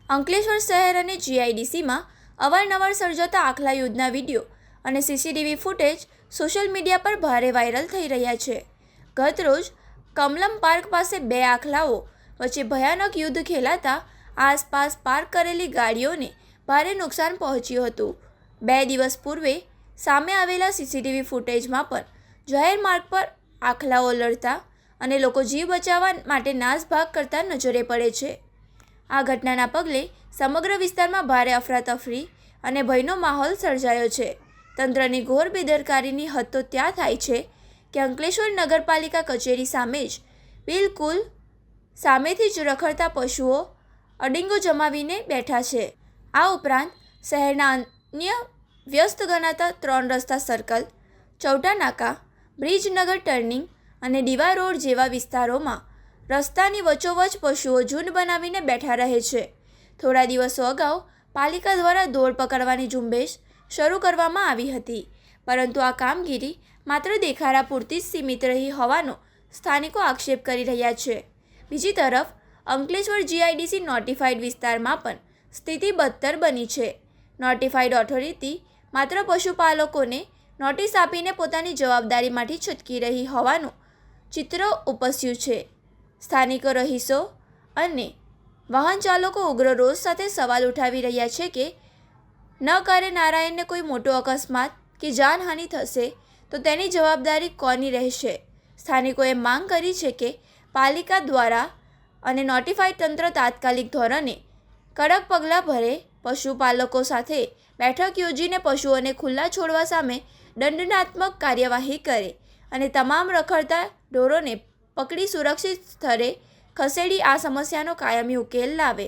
અંકલેશ્વર શહેર અને જીઆઈડીસીમાં અવારનવાર સર્જાતા આખલા યુદ્ધના વિડીયો અને સીસીટીવી ફૂટેજ સોશિયલ મીડિયા પર ભારે વાયરલ થઈ રહ્યા છે. ગતરોજ કમલમ પાર્ક પાસે બે આખલાઓ વચ્ચે ભયાનક યુદ્ધ ખેલાતા આસપાસ પાર્ક કરેલી ગાડીઓને ભારે નુકસાન પહોંચ્યું હતું. 2 દિવસ પૂર્વે સામે આવેલા સીસીટીવી ફૂટેજમાં પણ જાહેર માર્ગ પર આખલાઓ લડતા અને લોકો જીવ બચાવવા માટે નાસભાગ કરતા નજરે પડે છે. આ ઘટનાના પગલે સમગ્ર વિસ્તારમાં ભારે અફરાતફરી અને ભયનો માહોલ સર્જાયો છે. તંત્રની ઘોર બેદરકારીની હદ તો ત્યાં થાય છે કે અંકલેશ્વર નગરપાલિકા કચેરી સામે જ બિલકુલ સામેથી જ રખડતા પશુઓ અડીંગો જમાવીને બેઠા છે. આ ઉપરાંત શહેરના અન્ય વ્યસ્ત ગણાતા 3 રસ્તા સર્કલ, ચૌટા નાકા, બ્રિજનગર ટર્નિંગ અને દીવા રોડ જેવા વિસ્તારોમાં રસ્તાની વચ્ચોવચ્ચ પશુઓ ઝુંડ બનાવીને બેઠા રહે છે. થોડા દિવસો અગાઉ પાલિકા દ્વારા દોડ પકડવાની ઝુંબેશ શરૂ કરવામાં આવી હતી, પરંતુ આ કામગીરી માત્ર દેખાડા પૂરતી જ સીમિત રહી હોવાનો સ્થાનિકો આક્ષેપ કરી રહ્યા છે. બીજી તરફ અંકલેશ્વર જીઆઈડીસી નોટિફાઈડ વિસ્તારમાં પણ સ્થિતિ બદતર બની છે. નોટિફાઈડ ઓથોરિટી માત્ર પશુપાલકોને નોટિસ આપીને પોતાની જવાબદારીમાંથી છટકી રહી હોવાનું ચિત્ર ઉપસ્યું છે. સ્થાનિક રહીશો અને વાહન ચાલકો ઉગ્ર રોષ સાથે સવાલ ઉઠાવી રહ્યા છે કે ન કરે નારાયણને કોઈ મોટો અકસ્માત કે જાનહાનિ થશે તો તેની જવાબદારી કોની રહેશે. સ્થાનિકોએ માંગ કરી છે કે પાલિકા દ્વારા અને નોટિફાઈડ તંત્ર તાત્કાલિક ધોરણે કડક પગલાં ભરે, પશુપાલકો સાથે બેઠક યોજીને પશુઓને ખુલ્લા છોડવા સામે દંડનાત્મક કાર્યવાહી કરે અને તમામ રખડતા ઢોરોને પકડી સુરક્ષિત સ્થળે ખસેડી આ સમસ્યાનો કાયમી ઉકેલ લાવે.